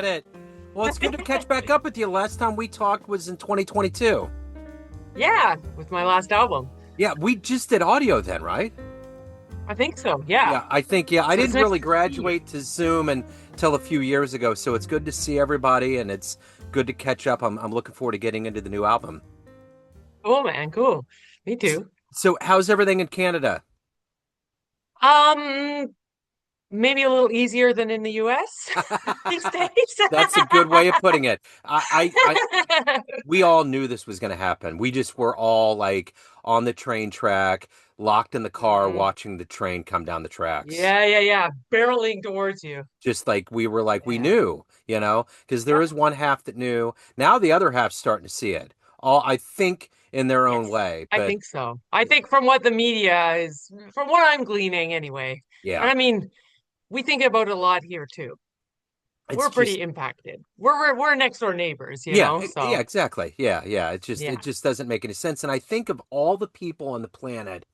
get it. Well, it's good to catch back up with you. Last time we talked was in 2022. Yeah, with my last album. Yeah, we just did audio then, right? I think so. Yeah. Yeah, I think, I So it's didn't nice really to see. graduate to Zoom until a few years ago, so it's good to see everybody and it's good to catch up. I'm looking forward to getting into the new album. Cool, man. Cool. Me too. So, how's everything in Canada? Um, Maybe a little easier than in the US these days. That's a good way of putting it. We all knew this was going to happen. We just were all like on the train track, locked in the car, Mhm. watching the train come down the tracks. Yeah. Barreling towards you. Just like we were like, we Yeah. knew, because there is one half that knew. Now the other half's starting to see it. All, I think, in their own Yes, way. I But think so. I think from what the media is, from what I'm gleaning anyway. And yeah, I mean, we think about it a lot here too. it's We're just, pretty impacted. We're next door neighbors, yeah, So exactly. Yeah. It yeah. just doesn't make any sense. And I think of all the people on the planet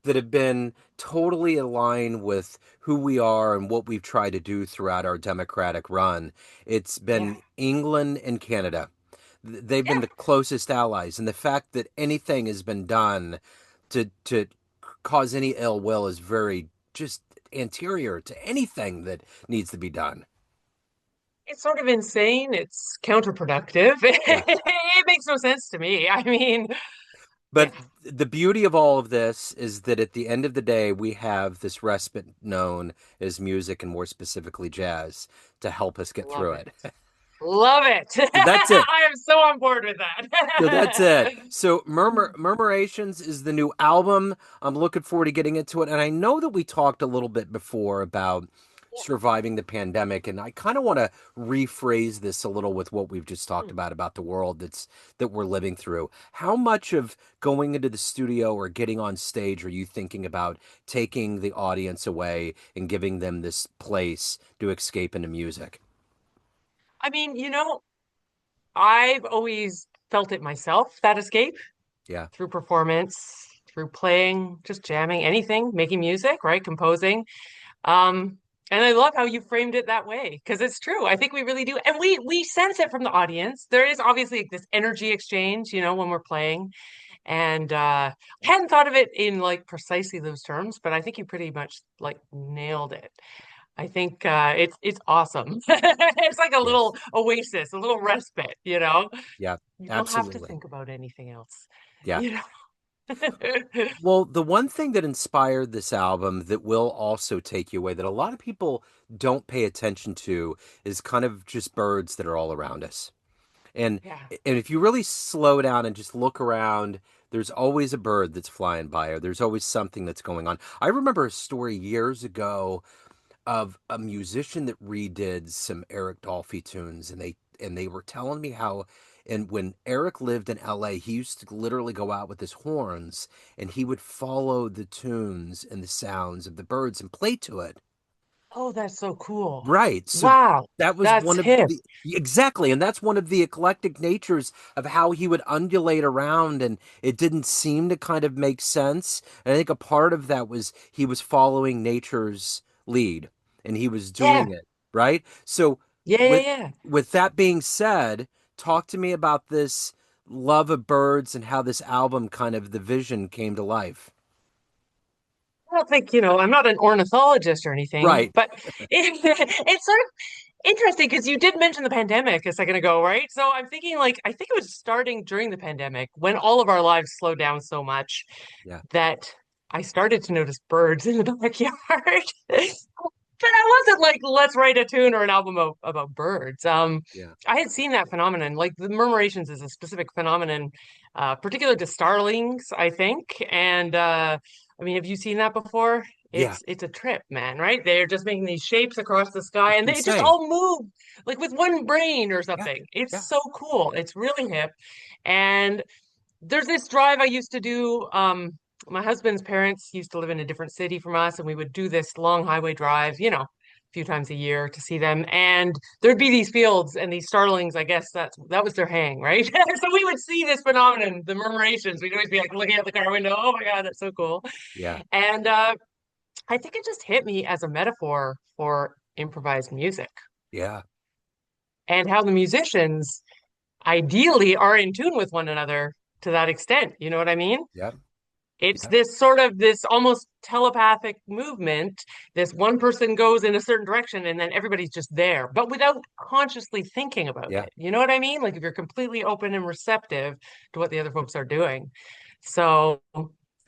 that have been totally aligned with who we are and what we've tried to do throughout our democratic run. It's Yeah. been England and Canada. They've been Yeah. the closest allies, and the fact that anything has been done to cause any ill will is very just anterior to anything that needs to be done. It's sort of insane. It's counterproductive. Yeah. It makes no sense to me. I mean, But yeah, the beauty of all of this is that at the end of the day, we have this respite known as music and more specifically jazz to help us get love through it. it. Love it. So that's it. I am so on board with So that's that. it. So Murmurations is the new album. I'm looking forward to getting into it. And I know that we talked a little bit before about surviving the pandemic, and I kind of want to rephrase this a little with what we've just talked about the world that we're living through. How much of going into the studio or getting on stage are you thinking about taking the audience away and giving them this place to escape into music? I mean, I've always felt it myself, that escape Yeah. through performance, through playing, just jamming, anything, making music, right? Composing. Um, and I love how you framed it that way because it's true. I think we really do. And we sense it from the audience. There is obviously this energy exchange, when we're playing. And I hadn't thought of it in like precisely those terms, but I think you pretty much like nailed it. I think it's awesome. It's like a Yes. little oasis, a little respite. Yeah. You don't have to Absolutely. think about anything else, Yeah. you know. Well, the one thing that inspired this album that will also take you away that a lot of people don't pay attention to is kind of just birds that are all around us. And Yeah. and if you really slow down and just look around, there's always a bird that's flying by or there's always something that's going on. I remember a story years ago of a musician that redid some Eric Dolphy tunes, and they were telling me how, and when Eric lived in LA, he used to literally go out with his horns and he would follow the tunes and the sounds of the birds and play to it. Oh, that's so cool. Right. So Wow. that was That's one of hip. the exactly, and that's one of the eclectic natures of how he would undulate around, and it didn't seem to kind of make sense. And I think a part of that was he was following nature's lead, and he was Yeah. doing it right. So Yeah, yeah, with yeah. with that being said, talk to me about this love of birds and how this album kind of the vision came to life. I don't think, I'm not an ornithologist or anything, Right. but it's sort of interesting because you did mention the pandemic a second ago, right? So I'm thinking like I think it was starting during the pandemic when all of our lives slowed down so much Yeah. that I started to notice birds in the backyard. But I wasn't like, let's write a tune or an album about birds. Yeah. I had seen that phenomenon. Like the murmurations is a specific phenomenon, particular to starlings, I think. And I mean, have you seen that before? Yeah. It's a trip, man, right? They're just making these shapes across the sky It's and they just insane. all move like with one brain or Yeah. something. Yeah. It's so cool. It's really hip. And there's this drive I used to do. My husband's parents used to live in a different city from us, and we would do this long highway drive, a few times a year to see them. And there'd be these fields and these starlings. I guess that was their hang, right? So we would see this phenomenon, the murmurations. We'd always be like looking out the car window. Oh my God, that's so cool. Yeah. And I think it just hit me as a metaphor for improvised music. Yeah. and how the musicians ideally are in tune with one another to that extent. You know what I mean? Yeah. It's Yeah. this sort of this almost telepathic movement. This one person goes in a certain direction and then everybody's just there, but without consciously thinking about Yeah. it. You know what I mean? Like if you're completely open and receptive to what the other folks are doing. So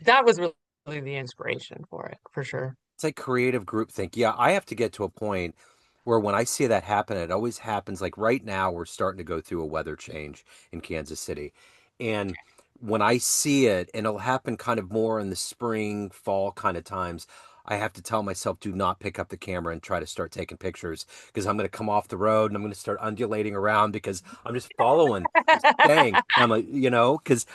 that was really the inspiration for it, for sure. It's like creative groupthink. Yeah, I have to get to a point where when I see that happen, it always happens. Like right now, we're starting to go through a weather change in Kansas City. And when I see it, and it'll happen kind of more in the spring, fall kind of times, I have to tell myself, do not pick up the camera and try to start taking pictures because I'm going to come off the road and I'm going to start undulating around because I'm just following this thing. And I'm like, because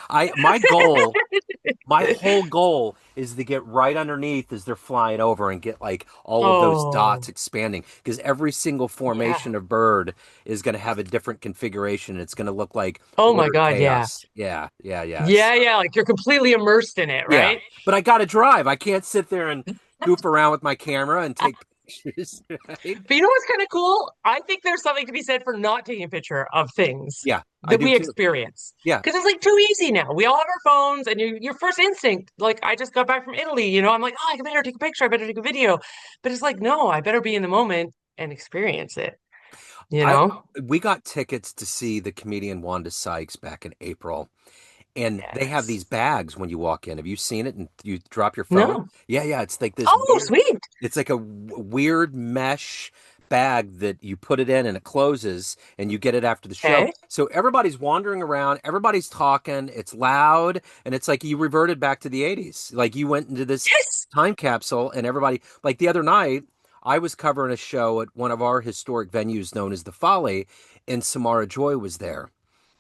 my whole goal is to get right underneath as they're flying over and get like all of those Oh, dots expanding because every single yeah. formation of bird is going to have a different configuration. It's going to look like Oh my order God, yeah. chaos. Yeah, yeah, yeah. Yeah, yeah, like you're completely immersed in it, Yeah. right? But I got to drive. I can't sit there and goof around with my camera and take pictures, right? But you know what's kind of cool? I think there's something to be said for not taking a picture of things Yeah, I that do we too. experience. Yeah. Because it's like too easy now. We all have our phones, and your first instinct, like I just got back from Italy, I'm like, oh, I better take a picture, I better take a video. But it's like, no, I better be in the moment and experience it, you I know? we got tickets to see the comedian Wanda Sykes back in April. And they have these Yes. bags when you walk in. Have you seen it? And you drop your phone? No. Yeah, yeah. It's like this Oh, weird. sweet. It's like a weird mesh bag that you put it in and it closes and you get it after the show. Okay. So everybody's wandering around, everybody's talking, it's loud, and it's like you reverted back to the 80s. Like you went into this Yes. time capsule and everybody, like the other night, I was covering a show at one of our historic venues known as the Folly, and Samara Joy was there.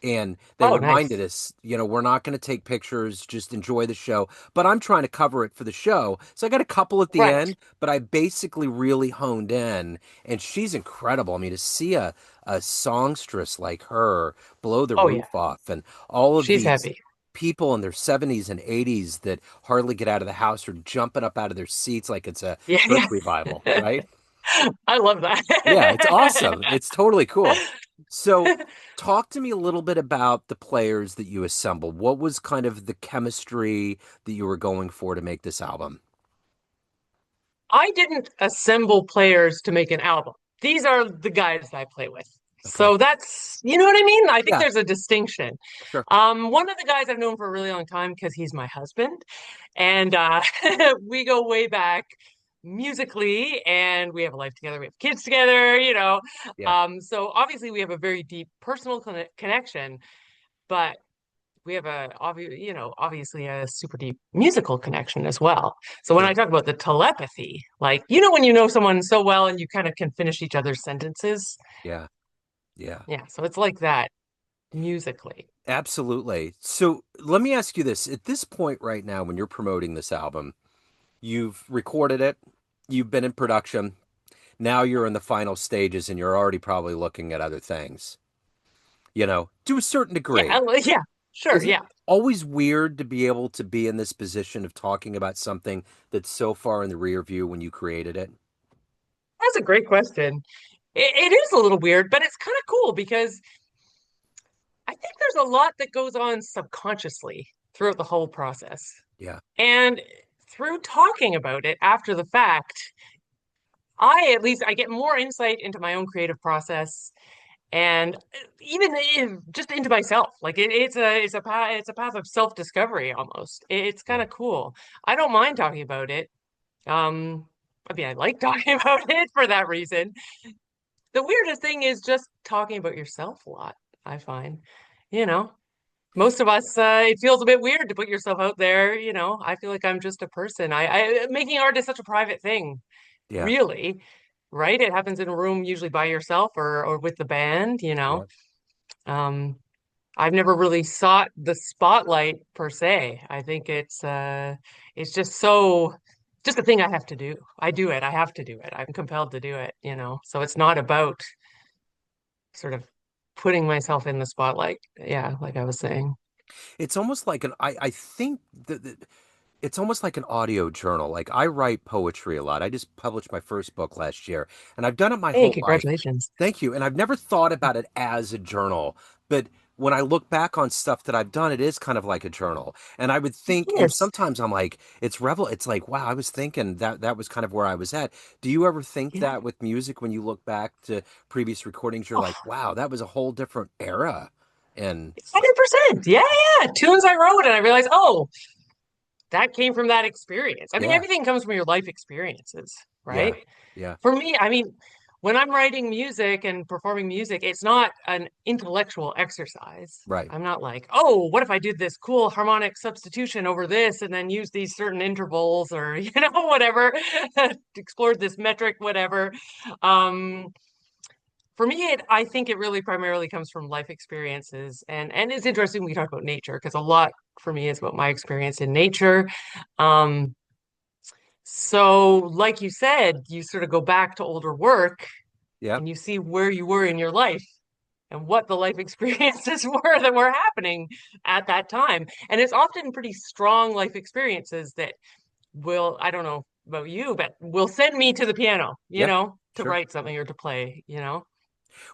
And they Oh, reminded nice. us, we're not going to take pictures, just enjoy the show. But I'm trying to cover it for the show. So I got a couple at the Right. end, but I basically really honed in. And she's incredible. I mean, to see a songstress like her blow the Oh, yeah. roof off and all of She's these heavy. people in their 70s and 80s that hardly get out of the house or jumping up out of their seats like it's a Yeah, church revival, yeah. right? I love Yeah, it's awesome. that. It's totally cool. So, talk to me a little bit about the players that you assembled. What was kind of the chemistry that you were going for to make this album? I didn't assemble players to make an album. These are the guys I play with. Okay. So that's, you know what I mean? I think Yeah, there's a distinction. sure. One of the guys I've known for a really long time because he's my husband, and we go way back musically, and we have a life together. We have kids together, Yeah, So obviously we have a very deep personal connection, but we have obviously a super deep musical connection as well. So when I sure. talk about the telepathy, like, when you know someone so well and you kind of can finish each other's sentences. Yeah, yeah. Yeah. So it's like that musically. Absolutely. So, let me ask you this. At this point right now, when you're promoting this album, you've recorded it, you've been in production, now you're in the final stages and you're already probably looking at other things, to a certain degree. Yeah. Yeah. Sure. Is it Yeah. always weird to be able to be in this position of talking about something that's so far in the rear view when you created it? That's a great question. It is a little weird, but it's kind of cool because I think there's a lot that goes on subconsciously throughout the whole process. Yeah, And through talking about it after the fact, at least I get more insight into my own creative process and even just into myself. Like it's a path of self-discovery almost. It's kind yeah, of cool. I don't mind talking about it. Um, I mean, I like talking about it for that reason. The weirdest thing is just talking about yourself a lot, I find. You know, most of us, it feels a bit weird to put yourself out there. I feel like I'm just a person. Making art is such a private thing, yeah, really, right? It happens in a room usually by yourself or with the band. yeah. Um, I've never really sought the spotlight per se. I think it's just a thing I have to do. I do it. I have to do it. I'm compelled to do it. So it's not about sort of putting myself in the spotlight. Yeah, like I was saying. It's almost like I think that it's almost like an audio journal. Like I write poetry a lot. I just published my first book last year, and I've done it my Hey, whole life. congratulations. Thank you. And I've never thought about it as a journal, but when I look back on stuff that I've done, it is kind of like a journal. And I would think, and Yes. sometimes I'm like, it's like, wow, I was thinking that was kind of where I was at. Do you ever think Yeah. that with music when you look back to previous recordings, you're like, Oh, wow, that was a whole different era? And 100%. Yeah, yeah. Tunes I wrote and I realized, oh, that came from that experience. I mean, yeah, everything comes from your life experiences, yeah, right? yeah, For me, I mean, when I'm writing music and performing music, it's not an intellectual exercise. right. I'm not like, oh, what if I did this cool harmonic substitution over this and then use these certain intervals or, whatever, explored this metric, whatever. Um, for me, I think it really primarily comes from life experiences. And it's interesting we talk about nature because a lot for me is about my experience in nature. Um, so, like you said, you sort of go back to older work Yeah, and you see where you were in your life and what the life experiences were that were happening at that time. And it's often pretty strong life experiences that will, I don't know about you, but will send me to the piano, yeah, to sure. write something or to play.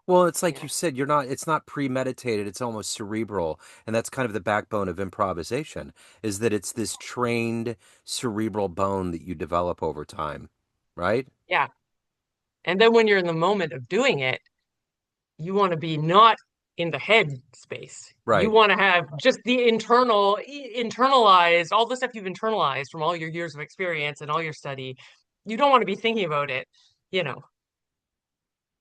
Well, it's like Yeah. you said, it's not premeditated, it's almost cerebral. And that's kind of the backbone of improvisation, is that it's this trained cerebral bone that you develop over time, right? Yeah. And then when you're in the moment of doing it, you want to be not in the head space. You Right. want to have just the internalized, all the stuff you've internalized from all your years of experience and all your study. You don't want to be thinking about it, you know,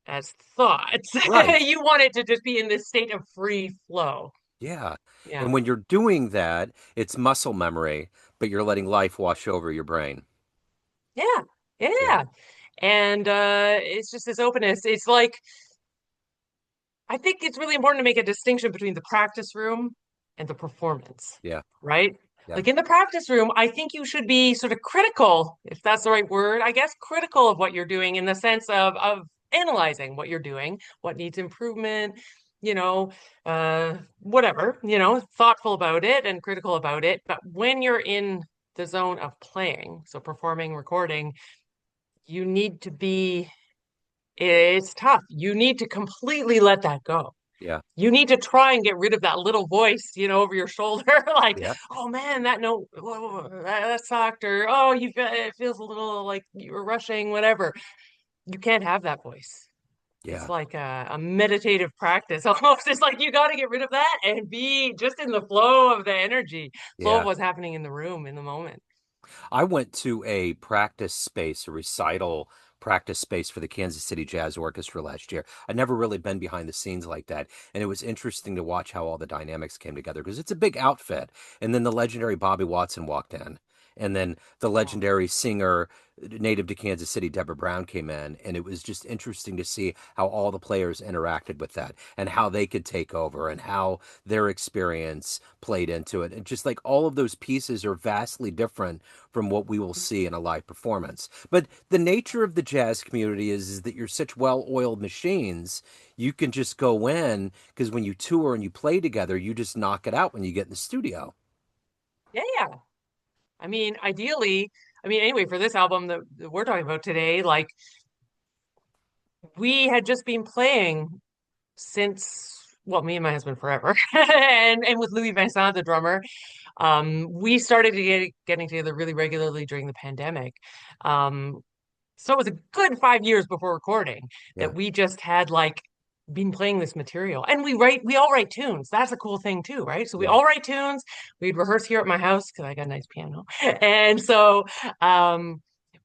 as thoughts. Right. You want it to just be in this state of free flow. Yeah. Yeah. And when you're doing that, it's muscle memory, but you're letting life wash over your brain. Yeah. Yeah. Yeah. And it's just this openness. It's like I think it's really important to make a distinction between the practice room and the performance, Yeah. right? Yeah. Like in the practice room, I think you should be sort of critical, if that's the right word, I guess, critical of what you're doing in the sense of analyzing what you're doing, what needs improvement, whatever, thoughtful about it and critical about it. But when you're in the zone of playing, so performing, recording, you need to be, it's tough. You need to completely let that go. Yeah. You need to try and get rid of that little voice, over your shoulder, like, Yeah. oh man, that note, whoa, that sucked, or oh, it feels a little like you're rushing, whatever. You can't have that voice. It's Yeah. like a meditative practice almost. It's like you got to get rid of that and be just in the flow of the energy, flow of Yeah. what's happening in the room in the moment. I went to a practice space, a recital practice space for the Kansas City Jazz Orchestra last year. I'd never really been behind the scenes like that. And it was interesting to watch how all the dynamics came together because it's a big outfit. And then the legendary Bobby Watson walked in. And then the Oh, legendary singer, native to Kansas City, Deborah Brown, came in. And it was just interesting to see how all the players interacted with that and how they could take over and how their experience played into it. And just like all of those pieces are vastly different from what we will see in a live performance. But the nature of the jazz community is that you're such well-oiled machines, you can just go in because when you tour and you play together, you just knock it out when you get in the studio. yeah, yeah. I mean, ideally, anyway, for this album that we're talking about today, like we had just been playing since, well, me and my husband forever, and with Louis-Vincent, the drummer, we started getting together really regularly during the pandemic. Um, so it was a good 5 years before recording Yeah, that we just had like been playing this material. And we all write tunes. That's a cool thing too, right? So we yeah, all write tunes. We'd rehearse here at my house because I got a nice piano. And so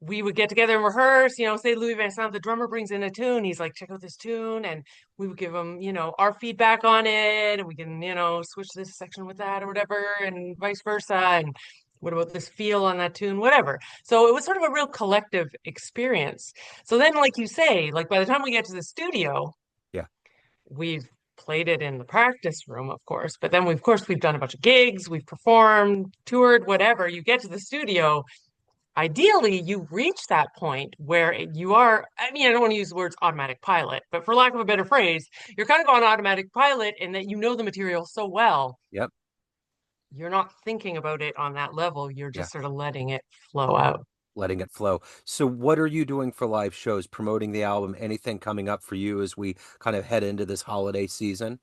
we would get together and rehearse, say Louis Vincent, the drummer brings in a tune. He's like, check out this tune. And we would give him, our feedback on it. And we can, switch this section with that or whatever, and vice versa. And what about this feel on that tune? Whatever. So it was sort of a real collective experience. So then, like you say, like by the time we get to the studio, yeah, we've played it in the practice room, of course, but then of course we've done a bunch of gigs, we've performed, toured, whatever. You get to the studio, ideally you reach that point where you are, I don't want to use the words automatic pilot, but for lack of a better phrase, you're kind of on automatic pilot in that you know the material so well yep, you're not thinking about it on that level. You're Yeah, just sort of letting it flow out. letting it flow. So what are you doing for live shows, promoting the album? Anything coming up for you as we kind of head into this holiday season?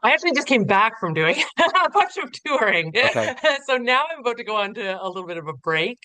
I actually just came back from doing a bunch of touring. Okay. So now I'm about to go on to a little bit of a break.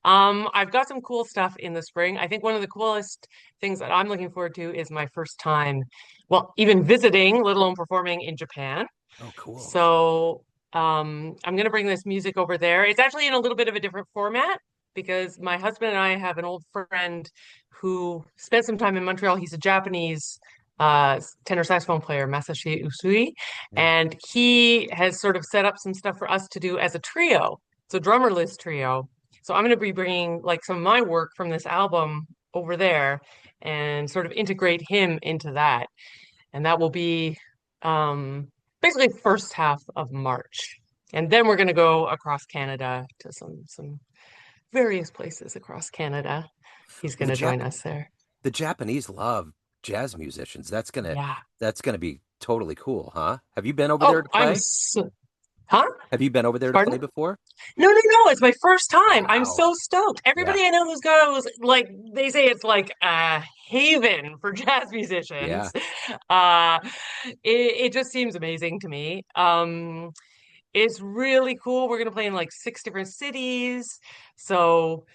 I've got some cool stuff in the spring. I think one of the coolest things that I'm looking forward to is my first time, well, even visiting, let alone performing in Japan. Oh, cool. So I'm going to bring this music over there. It's actually in a little bit of a different format because my husband and I have an old friend who spent some time in Montreal. He's a Japanese tenor saxophone player, Masashi Usui, Yeah. and he has sort of set up some stuff for us to do as a trio. So drummerless trio. So I'm going to be bringing like some of my work from this album over there and sort of integrate him into that. And that will be um, basically first half of March. And then we're going to go across Canada to some various places across Canada. He's Well, going to join us there. the Japanese love jazz musicians. Yeah. That's gonna be totally cool, huh? Have you been over there Oh, to play? huh? Have you been over there to Pardon? play before? No, no, no. It's my first time. I'm Wow. so stoked. Yeah. Everybody I know who's goes, like, they say it's like a haven for jazz Yeah. musicians. Uh, it just seems amazing to me. It's really cool. We're gonna play in like 6 different cities. So,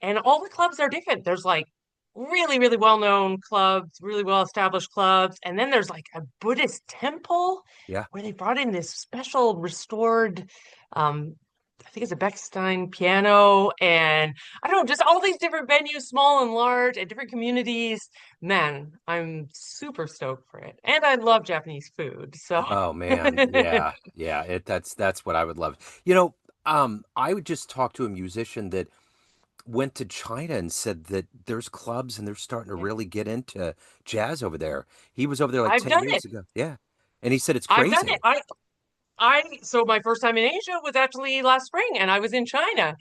and all the clubs are different. There's like really, really well-known clubs, really well-established clubs, and then there's like a Buddhist temple Yeah. where they brought in this special restored, um, I think it's a Bechstein piano, and I don't know, just all these different venues, small and large, and different communities. Man, I'm super stoked for it, and I love Japanese food, so. Oh man. Yeah. Yeah. That's what I would love. You know, I would just talk to a musician that went to China and said that there's clubs and they're starting to Yeah. really get into jazz over there. He was over there like I've 10 done it. years ago. Yeah. And he said it's I've done it. crazy. So my first time in Asia was actually last spring, and I was in China.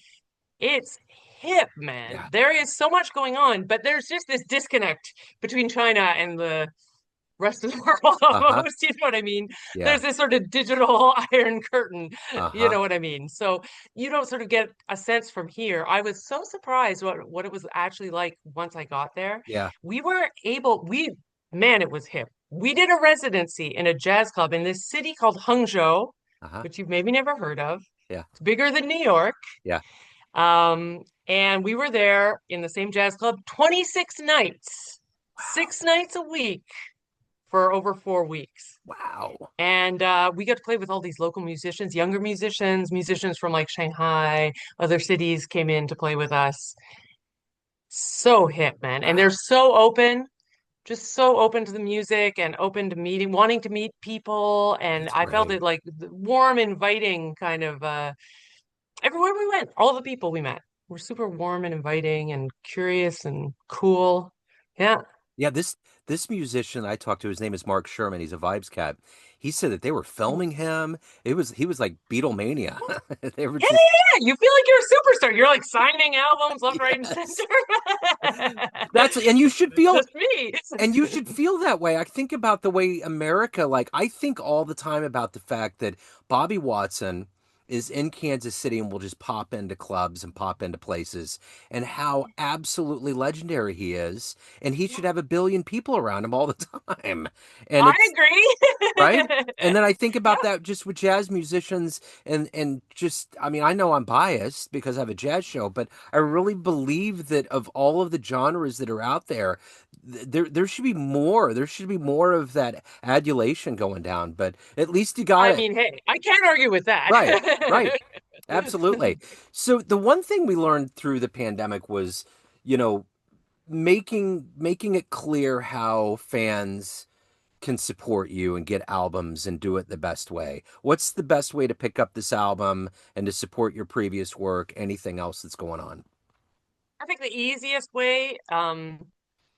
It's hip, man. Yeah. There is so much going on, but there's just this disconnect between China and the rest of the world Uh-huh. almost. You know what I mean? Yeah. There's this sort of digital iron curtain. You Uh-huh. know what I mean? So you don't sort of get a sense from here. I was so surprised what it was actually like once I got there. Yeah. We were able, we, man, it was hip. We did a residency in a jazz club in this city called Hangzhou, Uh-huh. which you've maybe never heard of. Yeah. It's bigger than New York. Yeah. And we were there in the same jazz club 26 nights, Wow. 6 nights a week for over 4 weeks. Wow. And we got to play with all these local musicians, younger musicians, musicians from like Shanghai, other cities came in to play with us. So hip, man. And they're Wow. so open, just so open to the music and open to meeting, wanting to meet people. And That's I felt great. it like warm, inviting kind of everywhere we went, all the people we met were super warm and inviting and curious and cool. Yeah. Yeah, this musician I talked to, his name is Mark Sherman. He's a vibes cat. He said that they were Oh. filming him. He was like Beatlemania. They were Yeah, just yeah, yeah. You feel like you're a superstar. You're like signing albums left, right, and yes. center. That's and you should It's feel just me. and you should feel that way. I think about the way America, like, I think all the time about the fact that Bobby Watson is in Kansas City and will just pop into clubs and pop into places and how absolutely legendary he is. And he should have a billion people around him all the time. And I it's right? agree. And then I think Yeah, about that just with jazz musicians and just I mean I know I'm biased because I have a jazz show, but I really believe that of all of the genres that are out there, there should be more. There should be more of that adulation going down, but at least you got I it. mean, hey, I can't argue with that. Right. Right. Absolutely. So the one thing we learned through the pandemic was, you know, making it clear how fans can support you and get albums and do it the best way. What's the best way to pick up this album and to support your previous work? Anything else that's going on? I think the easiest way, I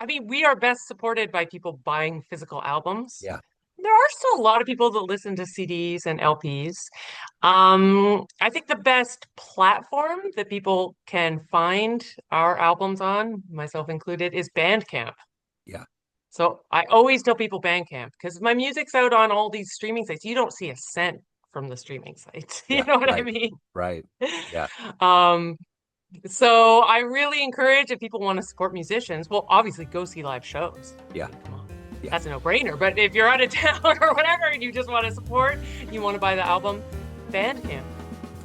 mean, we are best supported by people buying physical albums. Yeah, There are still a lot of people that listen to CDs and LPs. I think the best platform that people can find our albums on, myself included, is Bandcamp. yeah, So I always tell people Bandcamp because my music's out on all these streaming sites. You don't see a cent from the streaming sites. You Yeah, know what I right, mean? right. Yeah, Um, so I really encourage if people want to support musicians, well, obviously go see live shows. I yeah, mean, come on. yeah, That's a no-brainer. But if you're out of town or whatever and you just want to support, you want to buy the album, Bandcamp.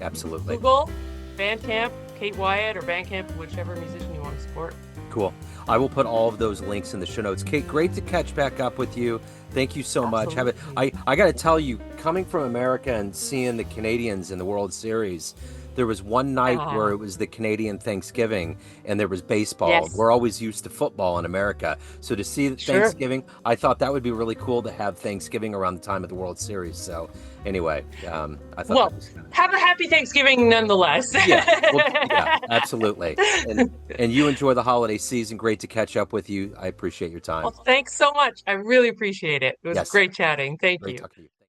absolutely. Google Bandcamp, Kate Wyatt, or Bandcamp, whichever musician you want to support. Cool. I will put all of those links in the show notes. Kate, great to catch back up with you. Thank you so much. Have it. Absolutely. I got to tell you, coming from America and seeing the Canadians in the World Series, there was one night where Ah, it was the Canadian Thanksgiving and there was baseball. yes, We're always used to football in America. So to see sure. Thanksgiving, I thought that would be really cool to have Thanksgiving around the time of the World Series. So anyway, I thought that Well, was kind of have a happy Thanksgiving nonetheless. yeah. Well, yeah, absolutely. And you enjoy the holiday season. Great to catch up with you. I appreciate your Well, time. thanks so much. I really appreciate it. It was Yes. great chatting. Thank Great you. talking to you.